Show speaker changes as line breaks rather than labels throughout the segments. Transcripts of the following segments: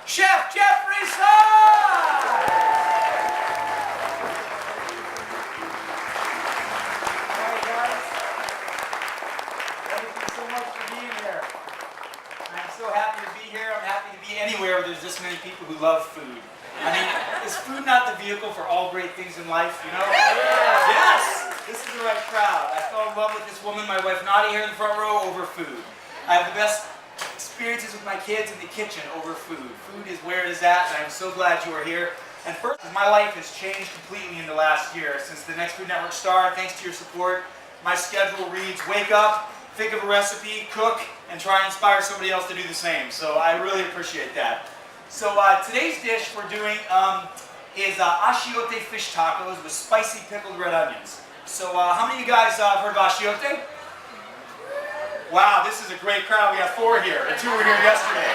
Chef Jeffrey Saad! Alright guys, thank you so much for being here. I'm so happy to be here. I'm happy to be anywhere where there's this many people who love food. I mean, is food not the vehicle for all great things in life, you know? Yes! This is the right crowd. I fell in love with this woman, my wife Nadia, here in the front row, over food. I have the best experiences with my kids in the kitchen over food. Food is where it is at, and I'm so glad you are here. And first, my life has changed completely in the last year. Since the Next Food Network star, thanks to your support, my schedule reads: wake up, think of a recipe, cook, and try and inspire somebody else to do the same. So I really appreciate that. So today's dish we're doing is achiote fish tacos with spicy pickled red onions. So how many of you guys heard of achiote? Wow, this is a great crowd. We have 4 here, and 2 were here yesterday.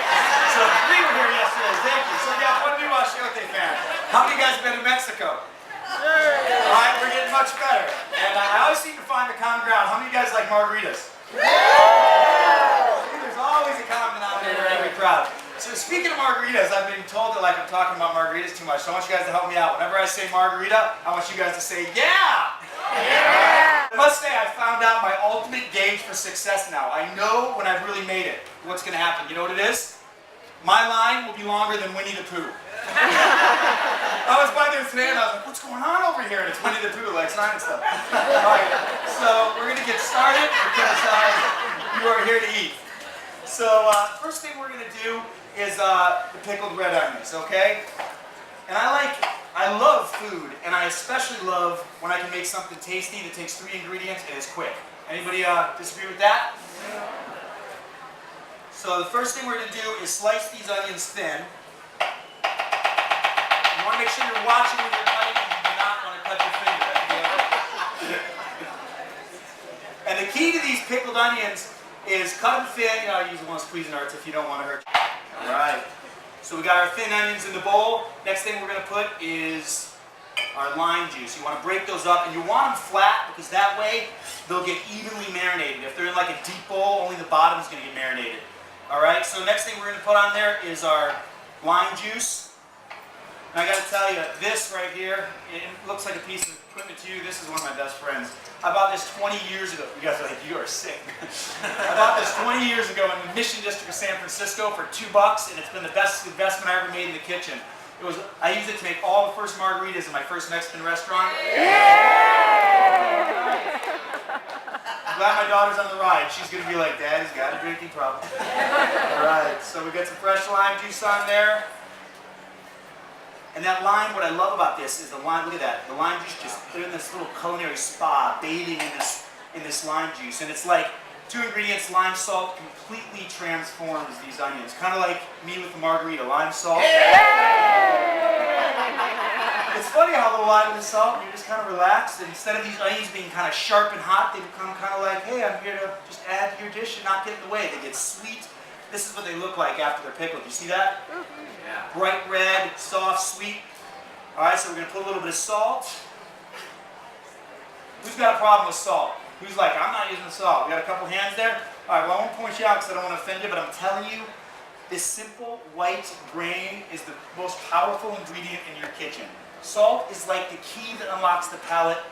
So 3 were here yesterday. Thank you. So we got 1 new achiote fan. How many of you guys have been to Mexico? All right, we're getting much better. And I always seem to find the common ground. How many of you guys like margaritas? There's always a common denominator in every crowd. So speaking of margaritas, I've been told that I'm talking about margaritas too much. So I want you guys to help me out. Whenever I say margarita, I want you guys to say, yeah! Yeah! I must say I found out my ultimate gauge for success now. I know when I've really made it, what's going to happen. You know what it is? My line will be longer than Winnie the Pooh. I was by there today and I was like, what's going on over here? And it's Winnie the Pooh, like slime and stuff. Alright, so we're going to get started because you are here to eat. So first thing we're going to do is the pickled red onions, okay? And I love food, and I especially love when I can make something tasty that takes 3 ingredients and is quick. Anybody disagree with that? So the first thing we're going to do is slice these onions thin. You want to make sure you're watching when you're cutting, and you do not want to cut your finger. And the key to these pickled onions is cut them thin. You know, I use one of those squeezing arts if you don't want to hurt you. All right. So we got our thin onions in the bowl. Next thing we're going to put is our lime juice. You want to break those up, and you want them flat because that way they'll get evenly marinated. If they're in like a deep bowl, only the bottom is going to get marinated. All right. So the next thing we're going to put on there is our lime juice. And I got to tell you, this right here, it looks like a piece of equipment to you. This is one of my best friends. I bought this 20 years ago. You guys are like, you are sick. I bought this 20 years ago in the Mission District of San Francisco for $2, and it's been the best investment I ever made in the kitchen. I used it to make all the first margaritas in my first Mexican restaurant. I'm glad my daughter's on the ride. She's going to be like, Dad, he's got a drinking problem. All right, so we got some fresh lime juice on there. And that lime, what I love about this is the lime, look at that. The lime juice, they're in this little culinary spa, bathing in this lime juice. And it's like 2 ingredients, lime, salt, completely transforms these onions. Kind of like me with the margarita, lime, salt. It's funny how a little lime and salt, and you're just kind of relaxed. And instead of these onions being kind of sharp and hot, they become kind of like, hey, I'm here to just add to your dish and not get in the way. They get sweet. This is what they look like after they're pickled. You see that? Yeah. Bright red, soft, sweet. All right, so we're going to put a little bit of salt. Who's got a problem with salt? Who's like, I'm not using the salt? We got a couple hands there? All right, well, I won't point you out because I don't want to offend you, but I'm telling you, this simple white grain is the most powerful ingredient in your kitchen. Salt is like the key that unlocks the palate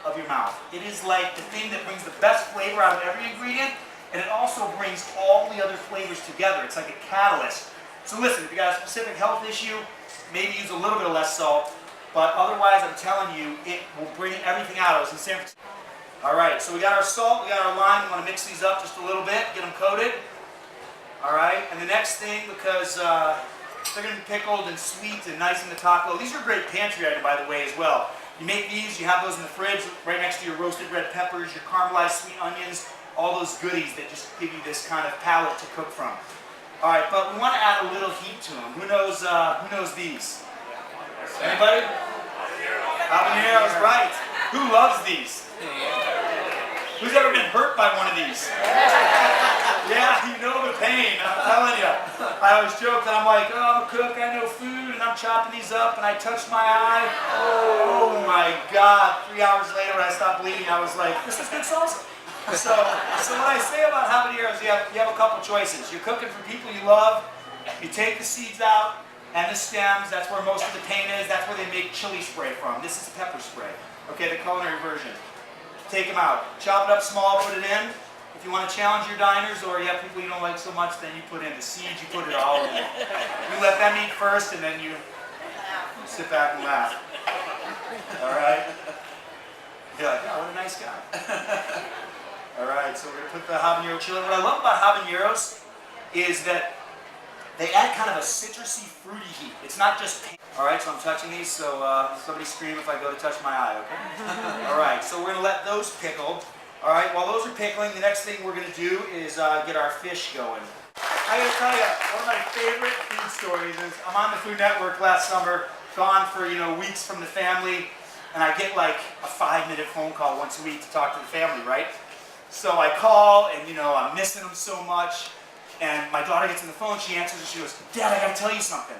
of your mouth. It is like the thing that brings the best flavor out of every ingredient, and it also brings all the other flavors together. It's like a catalyst. So listen, if you got a specific health issue, maybe use a little bit of less salt, but otherwise, I'm telling you, it will bring everything out. I was in San Francisco. All right, so we got our salt, we got our lime. We want to mix these up just a little bit, get them coated. All right, and the next thing, because they're going to be pickled and sweet and nice in the taco. These are a great pantry item, by the way, as well. You make these, you have those in the fridge, right next to your roasted red peppers, your caramelized sweet onions, all those goodies that just give you this kind of palate to cook from. All right, but we want to add a little heat to them. Who knows these? Anybody? Habaneros, right. Who loves these? Who's ever been hurt by one of these? Yeah, you know the pain, I'm telling you. I always joke that I'm like, oh, I'm a cook, I know food, and I'm chopping these up, and I touched my eye. Oh my God. 3 hours later when I stopped bleeding, I was like, this is good salsa. So what I say about habaneros, you have a couple choices. You're cooking for people you love, You take the seeds out and the stems. That's where most of the paint is. That's where they make chili spray from. This is pepper spray. Okay, the culinary version. Take them out. Chop it up small, put it in. If you want to challenge your diners or you have people you don't like so much, then you put in the seeds, you put it all in. You let them eat first and then you sit back and laugh. All right? You're like, oh, what a nice guy. All right, so we're going to put the habanero chili. What I love about habaneros is that they add kind of a citrusy, fruity heat. It's not just paint. All right, so I'm touching these, so somebody scream if I go to touch my eye, okay? All right, so we're going to let those pickle. All right, while those are pickling, the next thing we're going to do is get our fish going. I got to tell you, one of my favorite food stories is I'm on the Food Network last summer, gone for weeks from the family, and I get like a 5-minute phone call once a week to talk to the family, right? So I call, and I'm missing them so much. And my daughter gets on the phone, she answers, and she goes, Dad, I gotta tell you something.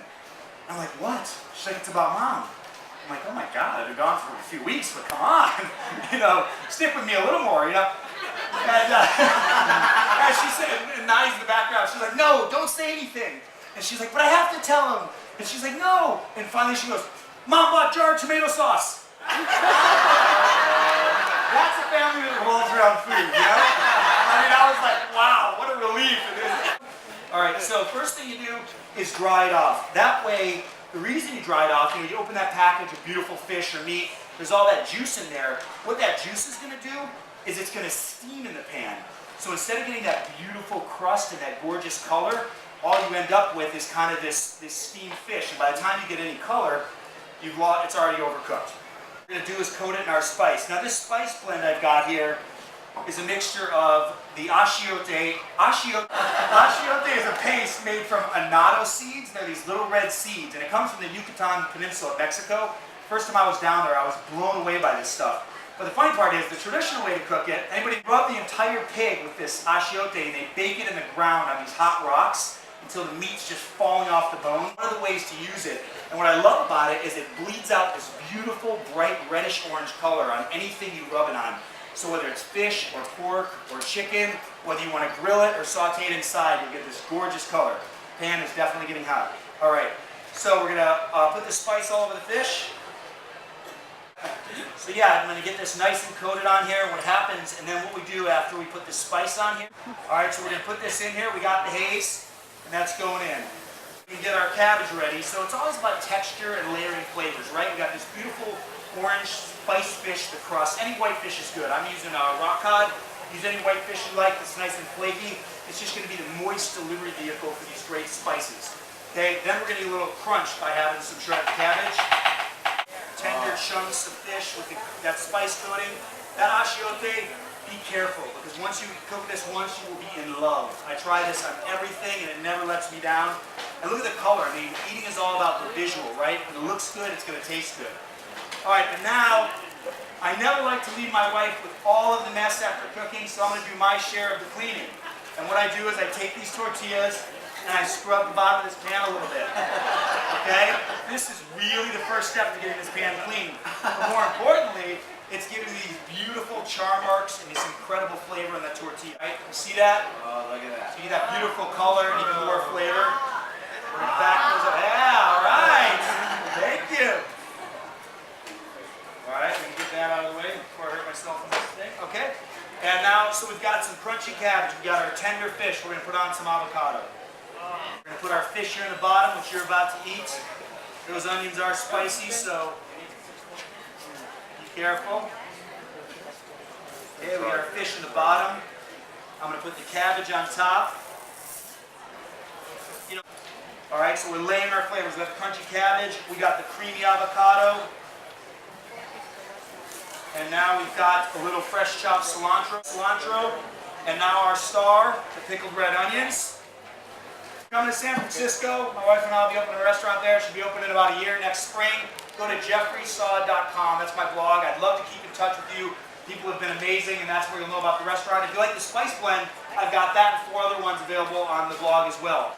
I'm like, what? She's like, it's about Mom. I'm like, oh my God, I've been gone for a few weeks, but come on. Stick with me a little more, And and she said, and Nai's in the background, she's like, no, don't say anything. And she's like, but I have to tell him. And she's like, no. And finally she goes, Mom bought jar of tomato sauce. That's a family that rolls around food, I was like, wow, what a relief it is. All right, so first thing you do is dry it off. That way, the reason you dry it off, you open that package of beautiful fish or meat, there's all that juice in there. What that juice is going to do is it's going to steam in the pan. So instead of getting that beautiful crust and that gorgeous color, all you end up with is kind of this steamed fish. And by the time you get any color, it's already overcooked. What we're going to do is coat it in our spice. Now this spice blend I've got here is a mixture of the achiote. Achiote is a paste made from annatto seeds. They're these little red seeds, and it comes from the Yucatan Peninsula of Mexico. First time I was down there, I was blown away by this stuff. But the funny part is, the traditional way to cook it, anybody rub the entire pig with this achiote, and they bake it in the ground on these hot rocks until the meat's just falling off the bone. One of the ways to use it, and what I love about it, is it bleeds out this beautiful, bright, reddish-orange color on anything you rub it on. So whether it's fish or pork or chicken, whether you want to grill it or saute it inside, you'll get this gorgeous color. Pan is definitely getting hot. All right, so we're going to put the spice all over the fish. So yeah, I'm going to get this nice and coated on here. What happens, and then what we do after we put the spice on here. All right, so we're going to put this in here. We got the haze, and that's going in. We can get our cabbage ready. So it's always about texture and layering flavors, right? We got this beautiful orange spiced fish, the crust. Any white fish is good. I'm using rock cod. Use any white fish you like that's nice and flaky. It's just going to be the moist delivery vehicle for these great spices. Okay, then we're going to get a little crunch by having some shredded cabbage. Tender chunks of fish with that spice coating. That achiote, be careful, because once you cook this once, you will be in love. I try this on everything and it never lets me down. And look at the color. I mean, eating is all about the visual, right? When it looks good, it's going to taste good. All right, but now, I never like to leave my wife with all of the mess after cooking, so I'm going to do my share of the cleaning. And what I do is I take these tortillas and I scrub the bottom of this pan a little bit. Okay? This is really the first step to getting this pan clean. But more importantly, it's giving these beautiful char marks and this incredible flavor in the tortilla. Right? You see that?
Oh, look at that.
See that beautiful color and even more flavor? Bring it back, goes up. Yeah, all right. Thank you. All right, let me get that out of the way before I hurt myself on this thing. Okay, and now, so we've got some crunchy cabbage. We've got our tender fish. We're going to put on some avocado. We're going to put our fish here in the bottom, which you're about to eat. Those onions are spicy, so be careful. Okay, we got our fish in the bottom. I'm going to put the cabbage on top. All right, so we're laying our flavors. We got the crunchy cabbage. We got the creamy avocado. And now we've got a little fresh chopped cilantro, and now our star, the pickled red onions. Coming to San Francisco, my wife and I will be opening a restaurant there. It should be open in about a year, next spring. Go to jeffreysaad.com. That's my blog. I'd love to keep in touch with you. People have been amazing, and that's where you'll know about the restaurant. If you like the spice blend, I've got that and 4 other ones available on the blog as well.